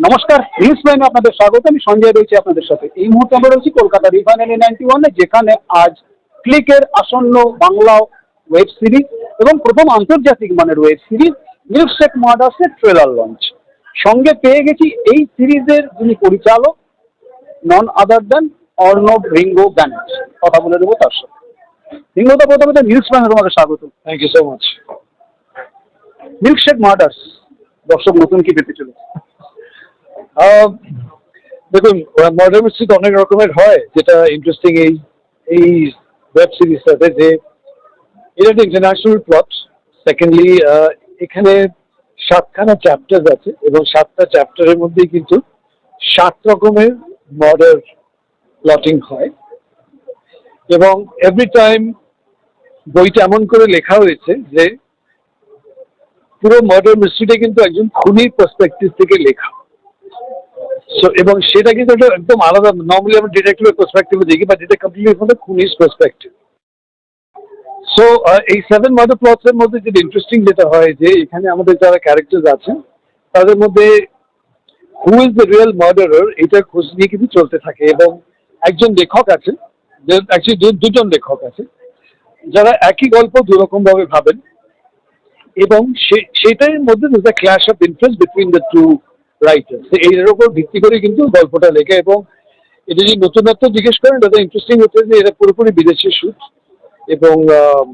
নমস্কার, নিউজ লাইনে আপনাদের স্বাগত। আমি সঞ্জয় রয়েছি আপনাদের সাথে। এই মুহূর্তে আমরা রয়েছি কলকাতা রিফাইনারি 91-এ, যেখানে আজ ক্লিকের আসন্ন বাংলা ওয়েব সিরিজ এবং প্রথম আন্তর্জাতিক মানের ওয়েব সিরিজ মিল্কশেক মার্ডার্সের ট্রেলার লঞ্চ। সঙ্গে পেয়ে গেছি এই সিরিজের যিনি পরিচালক, none other than Arnab Ringo Banerjee. কথা বলে দেবো তার সাথে। রিঙ্গোদা, প্রথমত নিউজ লাইনে তোমাকে স্বাগত। Thank you so much. Milkshake murders দর্শক নতুন কি পেতে চলেছে? দেখুন, মার্ডার মিস্ট্রি তো অনেক রকমের হয়, যেটা ইন্টারেস্টিং এই ওয়েব সিরিজটাতে যে এটা একটা ইন্টারন্যাশনাল প্লট। সেকেন্ডলি, এখানে 7খানা চ্যাপ্টার আছে এবং 7টা চ্যাপ্টারের মধ্যেই কিন্তু 7 রকমের মার্ডার প্লটিং হয় এবং এভরি টাইম বইটা এমন করে লেখা হয়েছে যে পুরো মার্ডার মিস্ট্রিটা কিন্তু একজন খুনির পার্সপেক্টিভ থেকে লেখা। এবং সেটা কিন্তু একটা একদম আলাদা। নর্মালি আমরা ডিটেকটিভের পার্সপেক্টিভে দেখি, বাট এটা কমপ্লিটলি ফ্রম দ্য খুনিস পার্সপেক্টিভ। সো এই 7 মার্ডার প্লটস এর মধ্যে যেটা ইন্টারেস্টিং যেটা হয় যে এখানে আমাদের যারা ক্যারেক্টার্স আছেন তাদের মধ্যে who is the real murderer এটা খোঁজ নিয়ে কিন্তু চলতে থাকে। এবং একজন লেখক আছেন, অ্যাকচুয়ালি দুজন লেখক আছে যারা একই গল্প দুরকম ভাবে ভাবেন এবং সেটার মধ্যে clash of interest between the two writer. এর উপর ভিত্তি করে কিন্তু গল্পটা লেখে। এবং এটা যদি নতুনত্ব জিজ্ঞেস করেন, এটা ইন্টারেস্টিং হচ্ছে যে এটা পুরোপুরি বিদেশি শুট এবং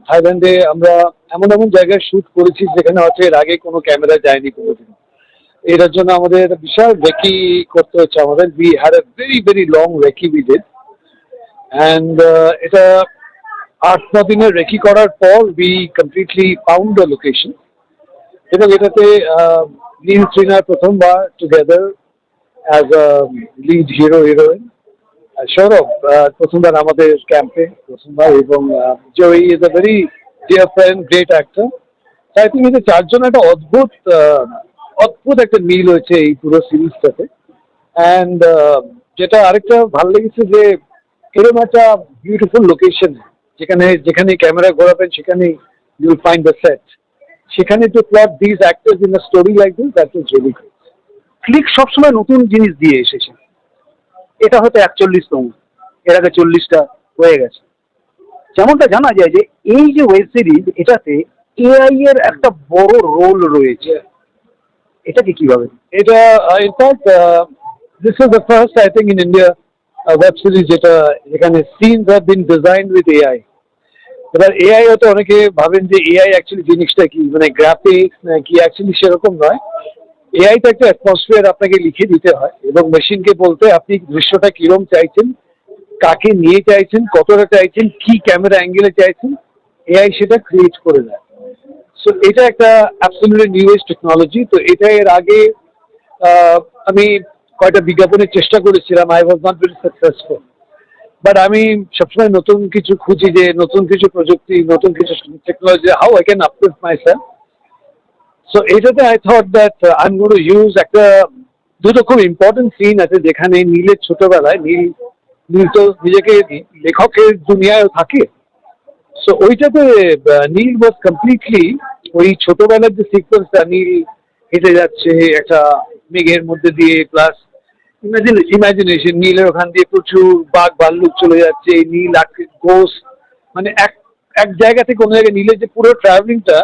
থাইল্যান্ডে আমরা এমন এমন জায়গায় শুট করেছি যেখানে হচ্ছে এর আগে কোনো ক্যামেরা যায়নি কোনোদিন। এটার জন্য আমাদের বিশাল রেকি করতে হচ্ছে আমাদের। We had a very very long recce we did, and এটা 8-9 দিনের রেকি করার পর we completely found the location. এবং এটাতে নীল শ্রীনার প্রথমবার together as a lead hero heroine, Sourav প্রথমবার আমাদের ক্যাম্পে প্রথমবার, এবং Joyee is a very dear friend, great actor. I think এদের 4 জন একটা অদ্ভুত একটা মিল হয়েছে এই পুরো সিরিজটাতে। অ্যান্ড যেটা আরেকটা ভালো লেগেছে যে এরকম একটা বিউটিফুল লোকেশন, যেখানে ক্যামেরা ঘোরাবেন সেখানেই you will find the set. সেখানে to plot this actors in a story like this, that is really great. Klikk সবসময় নতুন জিনিস দিয়ে এসেছে। এটা হয়তো 41তম, এর আগে 40টা হয়ে গেছে। যেমনটা জানা যায় যে এই যে ওয়েব সিরিজ, এটাতে এআই এর একটা বড় রোল রয়েছে। এটাকে কিভাবে? এটা in fact this is the first I think in India web series যেখানে scenes have been designed with AI. এবার এআই হয়তো অনেকে ভাবেন যে এআই অ্যাকচুয়ালি জিনিসটা কি, মানে গ্রাফিক্স নাকি, অ্যাকচুয়ালি সেরকম নয়। এআই তো একটা অ্যাটমসফিয়ার আপনাকে লিখে দিতে হয় এবং মেশিনকে বলতে আপনি দৃশ্যটা কিরম চাইছেন, কাকে নিয়ে চাইছেন, কতটা চাইছেন, কি ক্যামেরা অ্যাঙ্গেলে চাইছেন, এআই সেটা ক্রিয়েট করে দেয়। সো এটা একটা অ্যাবসলিউটলি নিউ এজ টেকনোলজি। তো এটা এর আগে আমি কয়েকটা বিজ্ঞাপনের চেষ্টা করেছিলাম, I was not very successful. But আমি সবসময় নতুন কিছু খুঁজি, যে নতুন কিছু প্রযুক্তি, নতুন কিছু technology, how I can upgrade myself. So এইটাতে I thought that I am going to use একটা দুটো খুব ইম্পর্টেন্ট সিন আছে যেখানে নীলের ছোটবেলায় নীল তো নিজেকে লেখকের দুনিয়ায় থাকে। সো ওইটাতে নীল ওয়াজ কমপ্লিটলি ওই ছোটবেলার যে সিকোয়েন্সটা, নীল হেঁটে যাচ্ছে একটা মেঘের মধ্যে দিয়ে, প্লাস ইমাজিনেশন, নীলের ওখান দিয়ে প্রচুর বাঘ ভাল্লুক চলে যাচ্ছে, নীল ঘোষ, মানে এক জায়গা থেকে অন্য জায়গায় নীলের যে পুরো ট্রাভেলিংটা,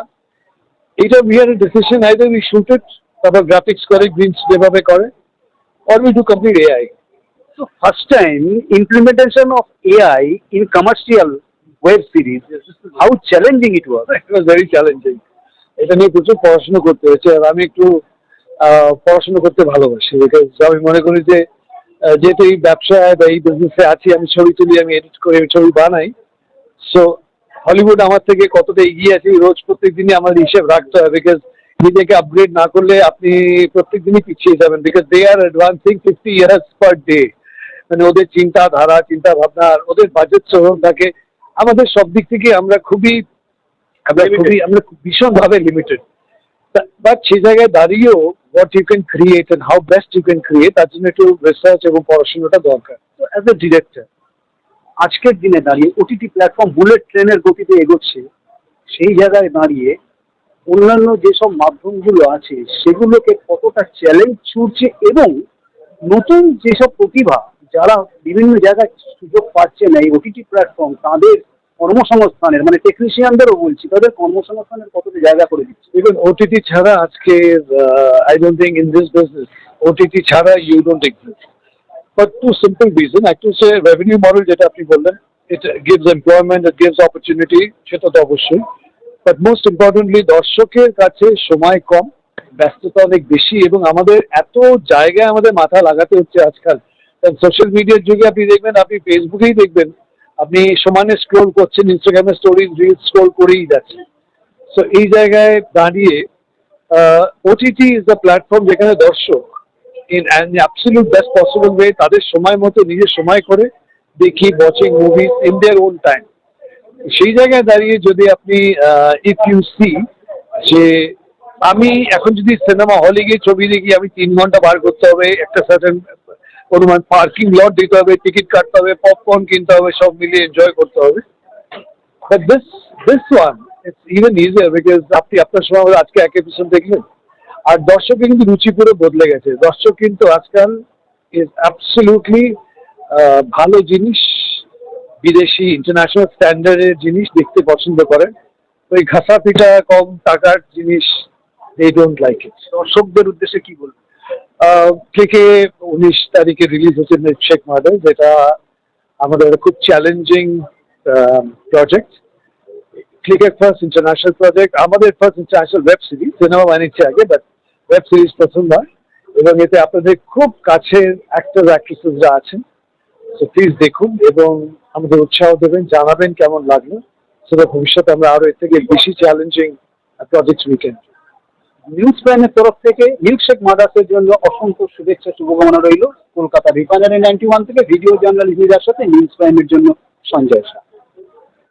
এটা we are decision either we shoot it, তারপর গ্রাফিক্স করে, গ্রিনস যেভাবে করে, or we do complete AI. So first time implementation of AI in commercial web series, how challenging it was? It was very challenging. এটা নিয়ে প্রচুর পড়াশোনা করতে হয়েছে। আর আমি একটু পড়াশোনা করতে ভালোবাসি, বিকজ আমি মনে করি যে যেহেতু এই ব্যবসায় বা এই বিজনেসে আছি, আমি ছবি তুলি, আমি এডিট করি, আমি ছবি বানাই। সো হলিউড আমার থেকে কতটা এগিয়ে আছে রোজ প্রত্যেক দিনই আমার হিসেব রাখতে হবে, বিকজ নিজেকে আপগ্রেড না করলে আপনি প্রত্যেক দিনই পিছিয়ে যাবেন, because they are advancing 50 years per day। মানে ওদের চিন্তাধারা, চিন্তা ভাবনা, ওদের বাজেট শহর থাকে। আমাদের সব দিক থেকে আমরা ভীষণভাবে লিমিটেড। বাট সেই জায়গায় দাঁড়িয়েও what you can create and how best you can create, তার জন্য একটু রিসার্চ এবং পড়াশোনাটা দরকার। তো অ্যাজ এ ডিরেক্টর, আজকের দিনে দাঁড়িয়ে ওটিটি প্ল্যাটফর্ম বুলেট ট্রেনের গতিতে এগোচ্ছে, সেই জায়গায় দাঁড়িয়ে অন্যান্য যেসব মাধ্যমগুলো আছে সেগুলোকে কতটা চ্যালেঞ্জ ছুটছে, এবং নতুন যেসব প্রতিভা যারা বিভিন্ন জায়গায় সুযোগ পাচ্ছে না এই ওটিটি প্ল্যাটফর্ম, তাদের কর্মসংস্থানের মানে টেকনিশিয়ানদেরও বলছি, তাদের কর্মসংস্থানের কতটা জায়গা করে দিচ্ছে। ইভেন ওটিটি ছাড়া আজকে I don't think in this business OTT ছাড়া you don't exist. But two simple reason, একটা হচ্ছে রেভিনিউ মডেল যেটা আপনি বললেন, it gives employment, it gives opportunity, সেটা তো অবশ্যই। বাট মোস্ট ইম্পর্টেন্টলি দর্শকের কাছে সময় কম, ব্যস্ততা অনেক বেশি, এবং আমাদের এত জায়গায় আমাদের মাথা লাগাতে হচ্ছে আজকাল। সোশ্যাল মিডিয়ার যুগে আপনি দেখবেন, আপনি ফেসবুকেই দেখবেন, আপনি সমানে স্ক্রোল করছেন, ইনস্টাগ্রামের স্টোরি রিলস স্ক্রোল করেই যাচ্ছেন। সো এই জায়গায় দাঁড়িয়ে ওটিটি ইজ দ্য প্ল্যাটফর্ম যেখানে দর্শক in an absolute best possible way তাদের সময় মতো নিজের সময় করে দেখি watching movies in their own time. সেই জায়গায় দাঁড়িয়ে যদি আপনি ইফ ইউ সি যে আমি এখন যদি সিনেমা হলে গিয়ে ছবি দেখি, আমি 3 ঘন্টা বার করতে হবে, একটা সার্টেন অনুমান পার্কিং লট দিতে হবে, টিকিট কাটতে হবে, পপকর্ন কিনতে হবে, সব মিলিয়ে এনজয় করতে হবে। But this one it's even easier because আপনি আপনার সময় হলে আজকে এক এপিসোড দেখলেন, আর দর্শকের কিন্তু রুচি পুরো বদলে গেছে। দর্শক কিন্তু আজকাল ইজ অ্যাবসলিউটলি ভালো জিনিস, বিদেশি ইন্টারন্যাশনাল স্ট্যান্ডার্ডের জিনিস দেখতে পছন্দ করেন। ওই ঘাসা পিঠা কম টাকার জিনিস দে ডোন্ট লাইক ইট। দর্শকদের উদ্দেশ্যে কি বলবো? থেকে 19 তারিখে রিলিজ হচ্ছে মিল্কশেক মডেল, যেটা আমাদের খুব চ্যালেঞ্জিং প্রজেক্ট। ক্লিকের ফার্স্ট ইন্টারন্যাশনাল প্রজেক্ট, আমাদের first international web series. Cinema বানিয়েছে আগে, বাট ওয়েব সিরিজ প্রথমবার, এবং এতে আপনাদের খুব কাছের অ্যাক্টর অ্যাক্ট্রেসেসরা আছেন। সো প্লিজ দেখুন এবং আমাদের উৎসাহ দেবেন, জানাবেন কেমন লাগলো, সেটা ভবিষ্যতে আমরা আরো এর থেকে বেশি চ্যালেঞ্জিং প্রজেক্ট উইকেন্ড। নিউজ প্রাইমের তরফ থেকে মিল্কশেক মাদার্সের জন্য অসংখ্য শুভেচ্ছা শুভকামনা রইল। কলকাতা রিফাইনারি 91 থেকে ভিডিও জার্নালিস্ট মিরার সাথে নিউজ প্রাইমের জন্য সঞ্জয় শাহ।